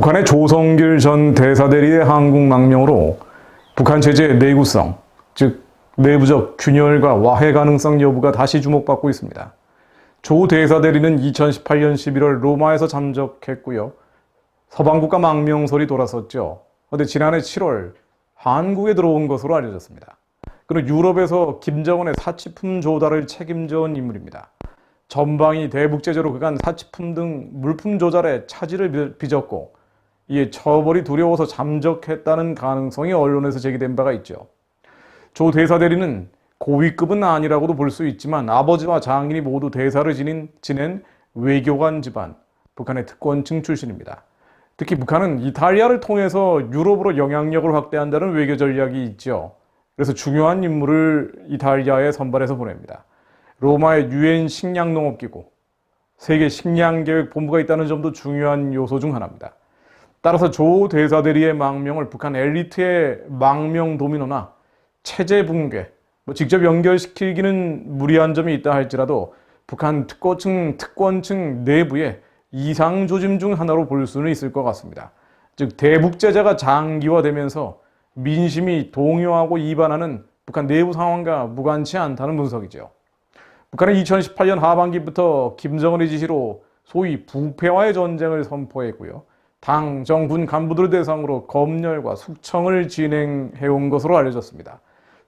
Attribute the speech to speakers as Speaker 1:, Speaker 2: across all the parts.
Speaker 1: 북한의 조성길 전 대사대리의 한국망명으로 북한 체제의 내구성, 즉 내부적 균열과 와해 가능성 여부가 다시 주목받고 있습니다. 조 대사대리는 2018년 11월 로마에서 잠적했고요. 서방국가 망명설이 돌았었죠. 그런데 지난해 7월 한국에 들어온 것으로 알려졌습니다. 그는 유럽에서 김정은의 사치품 조달을 책임져온 인물입니다. 전방위 대북 제재로 그간 사치품 등 물품 조달에 차질을 빚었고 이에 처벌이 두려워서 잠적했다는 가능성이 언론에서 제기된 바가 있죠. 조 대사대리는 고위급은 아니라고도 볼 수 있지만 아버지와 장인이 모두 대사를 지낸 외교관 집안, 북한의 특권층 출신입니다. 특히 북한은 이탈리아를 통해서 유럽으로 영향력을 확대한다는 외교 전략이 있죠. 그래서 중요한 인물을 이탈리아에 선발해서 보냅니다. 로마의 유엔 식량농업기구, 세계 식량계획본부가 있다는 점도 중요한 요소 중 하나입니다. 따라서 조 대사대리의 망명을 북한 엘리트의 망명 도미노나 체제 붕괴, 직접 연결시키기는 무리한 점이 있다 할지라도 북한 특권층 내부의 이상 조짐 중 하나로 볼 수는 있을 것 같습니다. 즉 대북 제재가 장기화되면서 민심이 동요하고 이반하는 북한 내부 상황과 무관치 않다는 분석이죠. 북한은 2018년 하반기부터 김정은의 지시로 소위 부패와의 전쟁을 선포했고요. 당, 정군 간부들을 대상으로 검열과 숙청을 진행해온 것으로 알려졌습니다.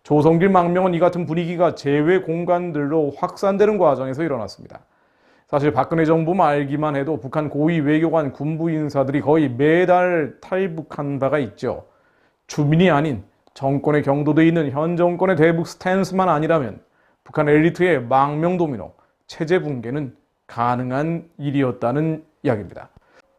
Speaker 1: 조성길 망명은 이 같은 분위기가 제외 공간들로 확산되는 과정에서 일어났습니다. 사실 박근혜 정부 말기만 해도 북한 고위 외교관 군부 인사들이 거의 매달 탈북한 바가 있죠. 주민이 아닌 정권에 경도돼 있는 현 정권의 대북 스탠스만 아니라면 북한 엘리트의 망명 도미노, 체제 붕괴는 가능한 일이었다는 이야기입니다.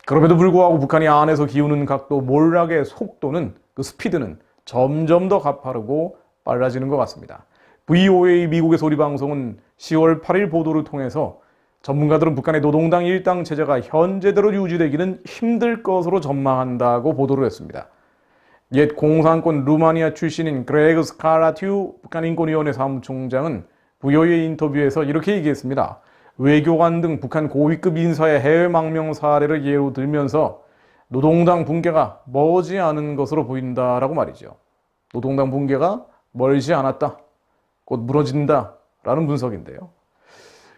Speaker 1: 그럼에도 불구하고 북한이 안에서 기우는 각도, 몰락의 속도는, 그 스피드는 점점 더 가파르고 빨라지는 것 같습니다. VOA 미국의 소리방송은 10월 8일 보도를 통해서 전문가들은 북한의 노동당 일당 체제가 현재대로 유지되기는 힘들 것으로 전망한다고 보도를 했습니다. 옛 공산권 루마니아 출신인 그레그 스카라튜 북한 인권위원회 사무총장은 VOA 인터뷰에서 이렇게 얘기했습니다. 외교관 등 북한 고위급 인사의 해외 망명 사례를 예로 들면서 노동당 붕괴가 멀지 않은 것으로 보인다라고 말이죠. 노동당 붕괴가 멀지 않았다, 곧 무너진다라는 분석인데요.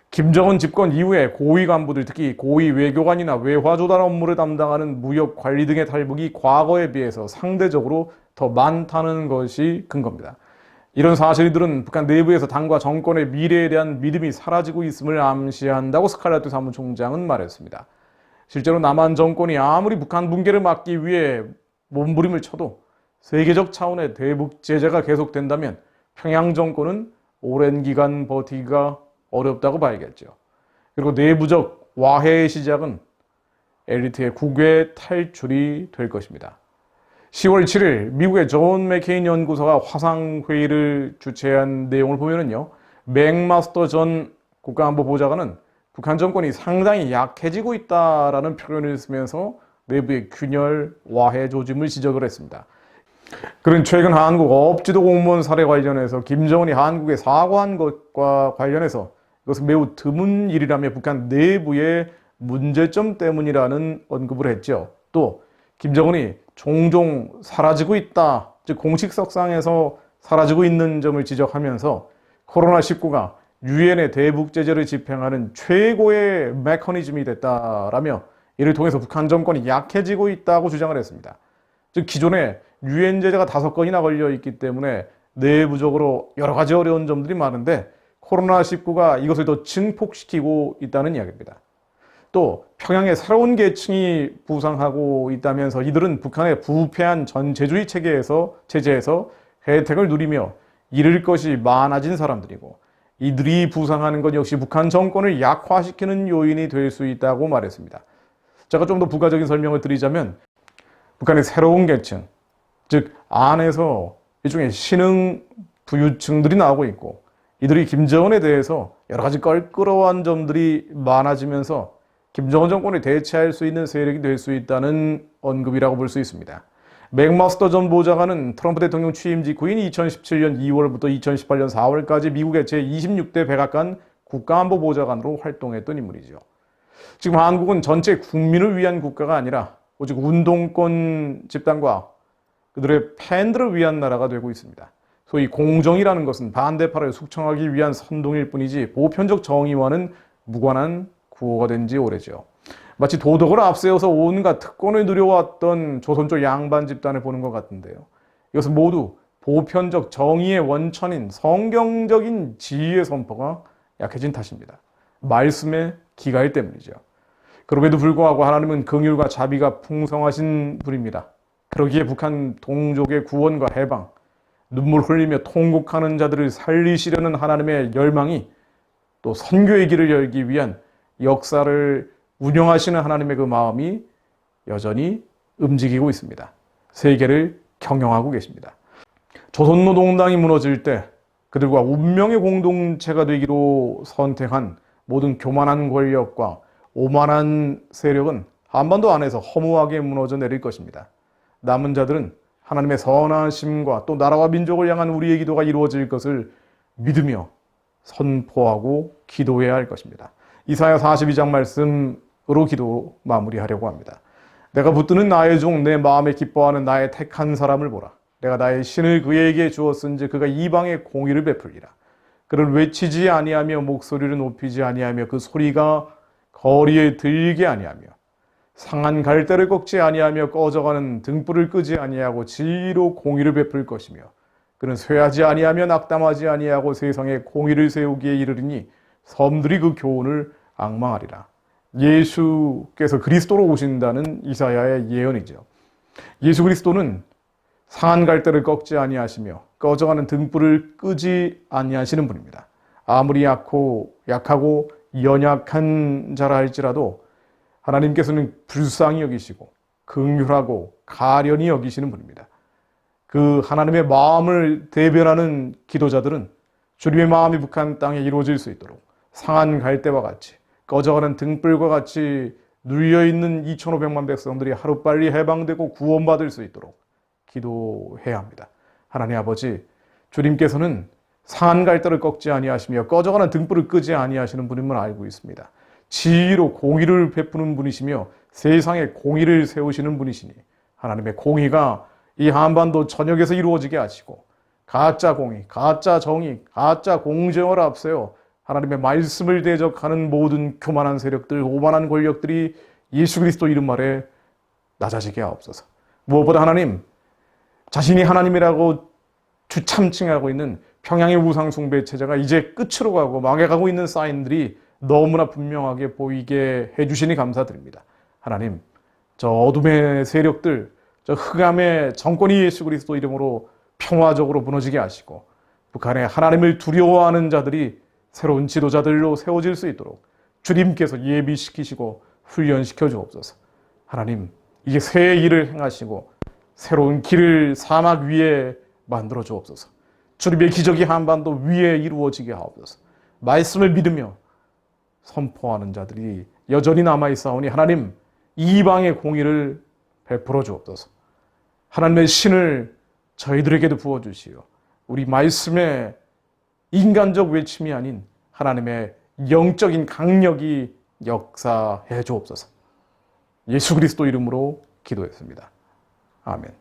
Speaker 1: 김정은 집권 이후에 고위 간부들, 특히 고위 외교관이나 외화 조달 업무를 담당하는 무역 관리 등의 탈북이 과거에 비해서 상대적으로 더 많다는 것이 근거입니다. 이런 사실들은 북한 내부에서 당과 정권의 미래에 대한 믿음이 사라지고 있음을 암시한다고 스칼라투 사무총장은 말했습니다. 실제로 남한 정권이 아무리 북한 붕괴를 막기 위해 몸부림을 쳐도 세계적 차원의 대북 제재가 계속된다면 평양 정권은 오랜 기간 버티기가 어렵다고 봐야겠죠. 그리고 내부적 와해의 시작은 엘리트의 국외 탈출이 될 것입니다. 10월 7일 미국의 존 맥케인 연구소가 화상회의를 주최한 내용을 보면요. 맥마스터 전 국가안보보좌관은 북한 정권이 상당히 약해지고 있다라는 표현을 쓰면서 내부의 균열, 와해 조짐을 지적을 했습니다. 그는 최근 한국 업지도 공무원 사례 관련해서 김정은이 한국에 사과한 것과 관련해서 이것은 매우 드문 일이라며 북한 내부의 문제점 때문이라는 언급을 했죠. 또 김정은이 종종 사라지고 있다, 즉 공식석상에서 사라지고 있는 점을 지적하면서 코로나19가 유엔의 대북 제재를 집행하는 최고의 메커니즘이 됐다라며 이를 통해서 북한 정권이 약해지고 있다고 주장을 했습니다. 즉 기존에 유엔 제재가 5건이나 걸려 있기 때문에 내부적으로 여러 가지 어려운 점들이 많은데 코로나19가 이것을 더 증폭시키고 있다는 이야기입니다. 또 평양에 새로운 계층이 부상하고 있다면서 이들은 북한의 부패한 전체주의 체제에서 혜택을 누리며 잃을 것이 많아진 사람들이고 이들이 부상하는 것 역시 북한 정권을 약화시키는 요인이 될 수 있다고 말했습니다. 제가 좀 더 부가적인 설명을 드리자면 북한의 새로운 계층, 즉 안에서 일종의 신흥 부유층들이 나오고 있고 이들이 김정은에 대해서 여러 가지 껄끄러워한 점들이 많아지면서 김정은 정권을 대체할 수 있는 세력이 될 수 있다는 언급이라고 볼 수 있습니다. 맥마스터 전 보좌관은 트럼프 대통령 취임 직후인 2017년 2월부터 2018년 4월까지 미국의 제26대 백악관 국가안보보좌관으로 활동했던 인물이죠. 지금 한국은 전체 국민을 위한 국가가 아니라 오직 운동권 집단과 그들의 팬들을 위한 나라가 되고 있습니다. 소위 공정이라는 것은 반대파를 숙청하기 위한 선동일 뿐이지 보편적 정의와는 무관한 구호가 된 지 오래죠. 마치 도덕을 앞세워서 온갖 특권을 누려왔던 조선족 양반 집단을 보는 것 같은데요. 이것은 모두 보편적 정의의 원천인 성경적인 지위의 선포가 약해진 탓입니다. 말씀의 기가일 때문이죠. 그럼에도 불구하고 하나님은 긍휼과 자비가 풍성하신 분입니다. 그러기에 북한 동족의 구원과 해방, 눈물 흘리며 통곡하는 자들을 살리시려는 하나님의 열망이 또 선교의 길을 열기 위한 역사를 운영하시는 하나님의 그 마음이 여전히 움직이고 있습니다. 세계를 경영하고 계십니다. 조선노동당이 무너질 때 그들과 운명의 공동체가 되기로 선택한 모든 교만한 권력과 오만한 세력은 한반도 안에서 허무하게 무너져 내릴 것입니다. 남은 자들은 하나님의 선하심과 또 나라와 민족을 향한 우리의 기도가 이루어질 것을 믿으며 선포하고 기도해야 할 것입니다. 이사야 42장 말씀으로 기도 마무리하려고 합니다. 내가 붙드는 나의 종, 내 마음에 기뻐하는 나의 택한 사람을 보라. 내가 나의 신을 그에게 주었은즉 그가 이방에 공의를 베풀리라. 그를 외치지 아니하며 목소리를 높이지 아니하며 그 소리가 거리에 들리게 아니하며 상한 갈대를 꺾지 아니하며 꺼져가는 등불을 끄지 아니하고 진리로 공의를 베풀 것이며 그는 쇠하지 아니하며 낙담하지 아니하고 세상에 공의를 세우기에 이르리니 섬들이 그 교훈을 앙망하리라. 예수께서 그리스도로 오신다는 이사야의 예언이죠. 예수 그리스도는 상한 갈대를 꺾지 아니하시며 꺼져가는 등불을 끄지 아니하시는 분입니다. 아무리 약하고 연약한 자라 할지라도 하나님께서는 불쌍히 여기시고 긍휼하고 가련히 여기시는 분입니다. 그 하나님의 마음을 대변하는 기도자들은 주님의 마음이 북한 땅에 이루어질 수 있도록 상한 갈대와 같이 꺼져가는 등불과 같이 눌려있는 2,500만 백성들이 하루빨리 해방되고 구원받을 수 있도록 기도해야 합니다. 하나님 아버지, 주님께서는 상한 갈대를 꺾지 아니하시며 꺼져가는 등불을 끄지 아니하시는 분임을 알고 있습니다. 지혜로 공의를 베푸는 분이시며 세상에 공의를 세우시는 분이시니 하나님의 공의가 이 한반도 전역에서 이루어지게 하시고 가짜 공의, 가짜 정의, 가짜 공정을 앞세워 하나님의 말씀을 대적하는 모든 교만한 세력들, 오만한 권력들이 예수 그리스도 이름 아래 낮아지게 하옵소서. 무엇보다 하나님, 자신이 하나님이라고 주참칭하고 있는 평양의 우상 숭배 체제가 이제 끝으로 가고 망해가고 있는 사인들이 너무나 분명하게 보이게 해주시니 감사드립니다. 하나님, 저 어둠의 세력들, 저 흑암의 정권이 예수 그리스도 이름으로 평화적으로 무너지게 하시고 북한에 하나님을 두려워하는 자들이 새로운 지도자들로 세워질 수 있도록 주님께서 예비시키시고 훈련시켜 주옵소서. 하나님, 이게 새 일을 행하시고 새로운 길을 사막 위에 만들어 주옵소서. 주님의 기적이 한반도 위에 이루어지게 하옵소서. 말씀을 믿으며 선포하는 자들이 여전히 남아있사오니 하나님, 이방의 공의를 베풀어 주옵소서. 하나님의 신을 저희들에게도 부어주시오. 우리 말씀의 인간적 외침이 아닌 하나님의 영적인 강력이 역사해 주옵소서. 예수 그리스도 이름으로 기도했습니다. 아멘.